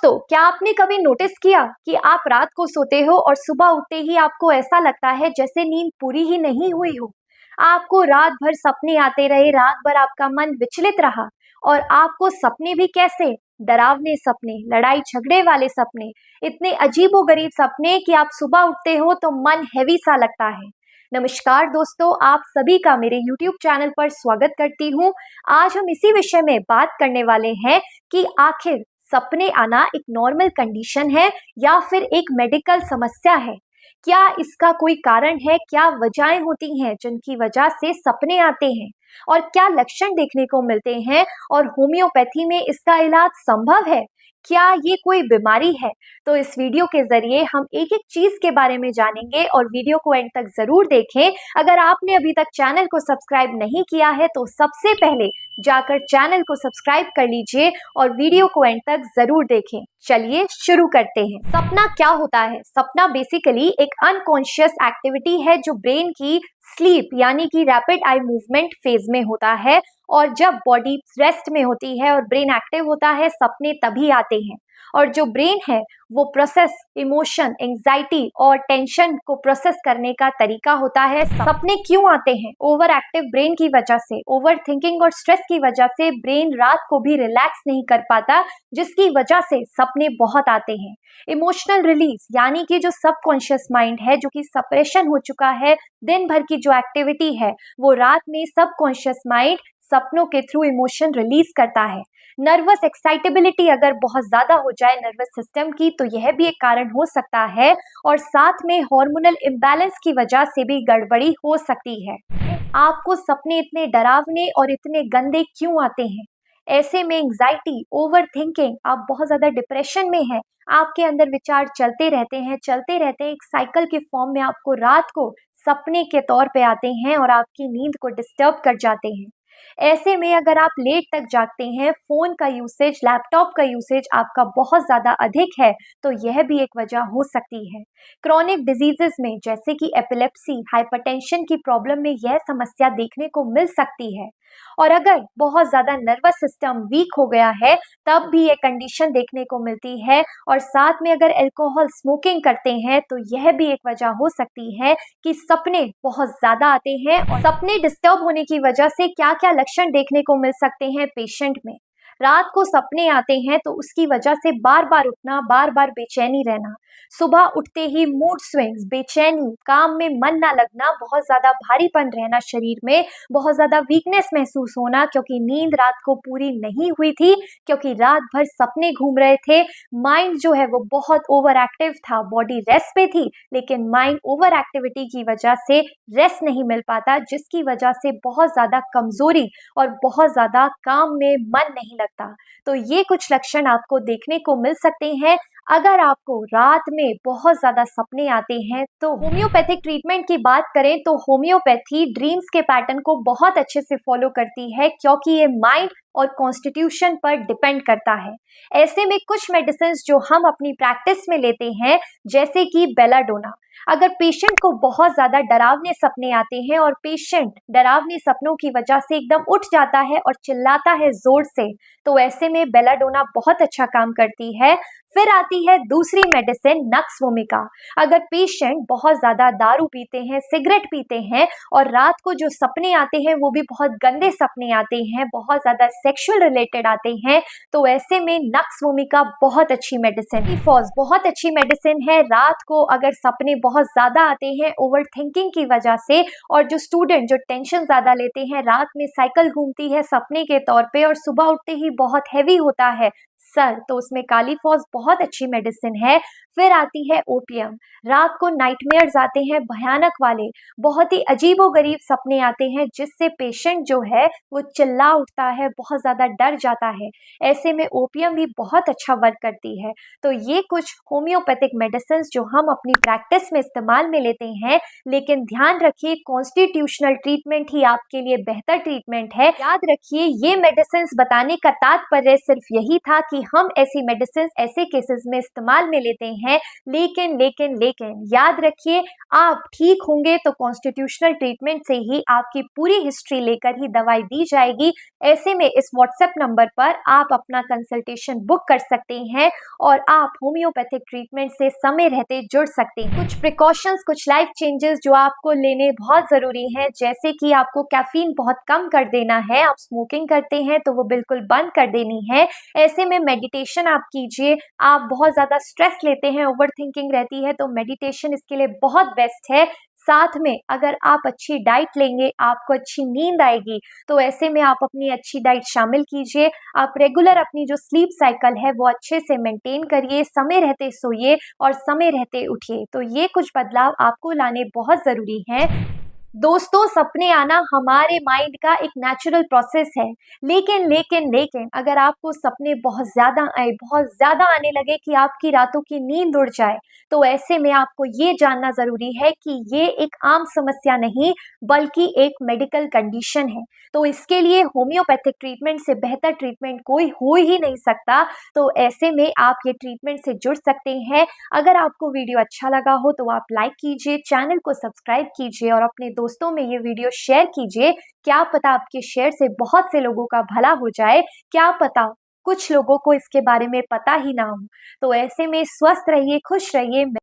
दोस्तों, क्या आपने कभी नोटिस किया कि आप रात को सोते हो और सुबह उठते ही आपको ऐसा लगता है जैसे नींद पूरी ही नहीं हुई हो। आपको रात भर सपने आते रहे, रात भर आपका मन विचलित रहा और आपको सपने भी कैसे, डरावने सपने, लड़ाई झगड़े वाले सपने, इतने अजीबोगरीब सपने कि आप सुबह उठते हो तो मन हैवी सा लगता है। नमस्कार दोस्तों, आप सभी का मेरे YouTube चैनल पर स्वागत करती हूँ। आज हम इसी विषय में बात करने वाले हैं कि आखिर सपने आना एक नॉर्मल कंडीशन है या फिर एक मेडिकल समस्या है। क्या इसका कोई कारण है, क्या वजहें होती हैं जिनकी वजह से सपने आते हैं और क्या लक्षण देखने को मिलते हैं और होम्योपैथी में इसका इलाज संभव है? क्या ये कोई बीमारी है? तो इस वीडियो के जरिए हम एक एक चीज के बारे में जानेंगे और वीडियो को एंड तक जरूर देखें। अगर आपने अभी तक चैनल को सब्सक्राइब नहीं किया है तो सबसे पहले जाकर चैनल को सब्सक्राइब कर लीजिए और वीडियो को एंड तक जरूर देखें। चलिए शुरू करते हैं। सपना क्या होता है? सपना बेसिकली एक अनकॉन्शियस एक्टिविटी है जो ब्रेन की स्लीप यानी कि रैपिड आई मूवमेंट फेज में होता है, और जब बॉडी रेस्ट में होती है और ब्रेन एक्टिव होता है सपने तभी आते हैं। और जो ब्रेन है वो प्रोसेस, इमोशन, एंजाइटी और टेंशन को प्रोसेस करने का तरीका होता है। सपने क्यों आते हैं? ओवर एक्टिव ब्रेन की वजह से, ओवर थिंकिंग और स्ट्रेस की वजह से ब्रेन रात को भी रिलैक्स नहीं कर पाता, जिसकी वजह से सपने बहुत आते हैं। इमोशनल रिलीज यानी कि जो सबकॉन्शियस माइंड है, जो कि सप्रेशन हो चुका है, दिन भर की जो एक्टिविटी है वो रात में सबकॉन्शियस माइंड सपनों के थ्रू इमोशन रिलीज करता है। नर्वस एक्साइटेबिलिटी अगर बहुत ज्यादा हो जाए नर्वस सिस्टम की तो यह भी एक कारण हो सकता है, और साथ में हार्मोनल इम्बैलेंस की वजह से भी गड़बड़ी हो सकती है। आपको सपने इतने डरावने और इतने गंदे क्यों आते हैं? ऐसे में एंजाइटी, ओवर थिंकिंग, आप बहुत ज्यादा डिप्रेशन में हैं, आपके अंदर विचार चलते रहते हैं, एक साइकिल के फॉर्म में आपको रात को सपने के तौर पे आते हैं और आपकी नींद को डिस्टर्ब कर जाते हैं। ऐसे में अगर आप लेट तक जागते हैं, फोन का यूसेज, लैपटॉप का यूसेज आपका बहुत ज्यादा अधिक है, तो यह भी एक वजह हो सकती है। क्रॉनिक डिजीजेस में जैसे कि एपिलेप्सी, हाइपरटेंशन की प्रॉब्लम में यह समस्या देखने को मिल सकती है। और अगर बहुत ज्यादा नर्वस सिस्टम वीक हो गया है तब भी ये कंडीशन देखने को मिलती है। और साथ में अगर अल्कोहल, स्मोकिंग करते हैं तो यह भी एक वजह हो सकती है कि सपने बहुत ज्यादा आते हैं। और सपने डिस्टर्ब होने की वजह से क्या क्या लक्षण देखने को मिल सकते हैं पेशेंट में? रात को सपने आते हैं तो उसकी वजह से बार बार उठना, बार बार बेचैनी रहना, सुबह उठते ही मूड स्विंग्स, बेचैनी, काम में मन ना लगना, बहुत ज्यादा भारीपन रहना शरीर में, बहुत ज्यादा वीकनेस महसूस होना क्योंकि नींद रात को पूरी नहीं हुई थी, क्योंकि रात भर सपने घूम रहे थे। माइंड जो है वो बहुत ओवर एक्टिव था, बॉडी रेस्ट पे थी लेकिन माइंड ओवर एक्टिविटी की वजह से रेस्ट नहीं मिल पाता, जिसकी वजह से बहुत ज्यादा कमजोरी और बहुत ज्यादा काम में मन नहीं लगता। तो ये कुछ लक्षण आपको देखने को मिल सकते हैं। अगर आपको रात में बहुत ज्यादा सपने आते हैं तो होम्योपैथिक ट्रीटमेंट की बात करें तो होम्योपैथी ड्रीम्स के पैटर्न को बहुत अच्छे से फॉलो करती है, क्योंकि ये माइंड और कॉन्स्टिट्यूशन पर डिपेंड करता है। ऐसे में कुछ मेडिसिन जो हम अपनी प्रैक्टिस में लेते हैं जैसे कि बेलाडोना, अगर पेशेंट को बहुत ज्यादा डरावने सपने आते हैं और पेशेंट डरावने सपनों की वजह से एकदम उठ जाता है और चिल्लाता है जोर से, तो ऐसे में बेलाडोना बहुत अच्छा काम करती है। फिर आती है दूसरी मेडिसिन नक्स वोमिका। अगर पेशेंट बहुत ज्यादा दारू पीते हैं, सिगरेट पीते हैं और रात को जो सपने आते हैं वो भी बहुत गंदे सपने आते हैं, बहुत ज्यादा सेक्सुअल रिलेटेड आते हैं, तो ऐसे में नक्स वोमिका बहुत अच्छी मेडिसिन है। फॉज बहुत अच्छी मेडिसिन है। रात को अगर सपने बहुत ज्यादा आते हैं ओवर थिंकिंग की वजह से, और जो स्टूडेंट जो टेंशन ज्यादा लेते हैं, रात में साइकिल घूमती है सपने के तौर पे और सुबह उठते ही बहुत हैवी होता है सर, तो उसमें कालीफॉस बहुत अच्छी मेडिसिन है। फिर आती है ओपियम। रात को नाइटमेयर्स आते हैं भयानक वाले, बहुत ही अजीबोगरीब सपने आते हैं जिससे पेशेंट जो है वो चिल्ला उठता है, बहुत ज्यादा डर जाता है। ऐसे में ओपियम भी बहुत अच्छा वर्क करती है। तो ये कुछ होम्योपैथिक मेडिसिन जो हम अपनी प्रैक्टिस में इस्तेमाल में लेते हैं, लेकिन ध्यान रखिए कॉन्स्टिट्यूशनल ट्रीटमेंट ही आपके लिए बेहतर ट्रीटमेंट है। याद रखिए ये मेडिसिन बताने का तात्पर्य सिर्फ यही था कि हम ऐसी मेडिसिन ऐसे केसेस में इस्तेमाल में लेते हैं, लेकिन लेकिन लेकिन याद रखिए, आप ठीक होंगे तो कॉन्स्टिट्यूशनल ट्रीटमेंट से ही आपकी पूरी हिस्ट्री लेकर ही दवाई दी जाएगी। ऐसे में इस व्हाट्सएप नंबर पर आप अपना कंसल्टेशन बुक कर सकते हैं और आप होम्योपैथिक ट्रीटमेंट से समय रहते जुड़ सकते हैं। कुछ प्रिकॉशंस, कुछ लाइफ चेंजेस जो आपको लेने बहुत ज़रूरी हैं, जैसे कि आपको कैफीन बहुत कम कर देना है। आप स्मोकिंग करते हैं तो वो बिल्कुल बंद कर देनी है। ऐसे में मेडिटेशन आप कीजिए। आप बहुत ज़्यादा स्ट्रेस लेते हैं, ओवर थिंकिंग रहती है, तो मेडिटेशन इसके लिए बहुत बेस्ट है। साथ में अगर आप अच्छी डाइट लेंगे, आपको अच्छी नींद आएगी, तो ऐसे में आप अपनी अच्छी डाइट शामिल कीजिए। आप रेगुलर अपनी जो स्लीप साइकिल है वो अच्छे से मेंटेन करिए, समय रहते सोइए और समय रहते उठिए। तो ये कुछ बदलाव आपको लाने बहुत ज़रूरी हैं। दोस्तों, सपने आना हमारे माइंड का एक नेचुरल प्रोसेस है, लेकिन लेकिन लेकिन अगर आपको सपने बहुत ज़्यादा आए, बहुत ज़्यादा आने लगे कि आपकी रातों की नींद उड़ जाए, तो ऐसे में आपको ये जानना ज़रूरी है कि ये एक आम समस्या नहीं, बल्कि एक मेडिकल कंडीशन है। तो इसके लिए होम्योपैथिक ट्रीटमेंट से बेहतर ट्रीटमेंट कोई हो ही नहीं सकता। तो ऐसे में आप ये ट्रीटमेंट से जुड़ सकते हैं। अगर आपको वीडियो अच्छा लगा हो तो आप लाइक कीजिए, चैनल को सब्सक्राइब कीजिए और अपने दोस्तों में ये वीडियो शेयर कीजिए। क्या पता आपके शेयर से बहुत से लोगों का भला हो जाए, क्या पता कुछ लोगों को इसके बारे में पता ही ना हो। तो ऐसे में स्वस्थ रहिए, खुश रहिए।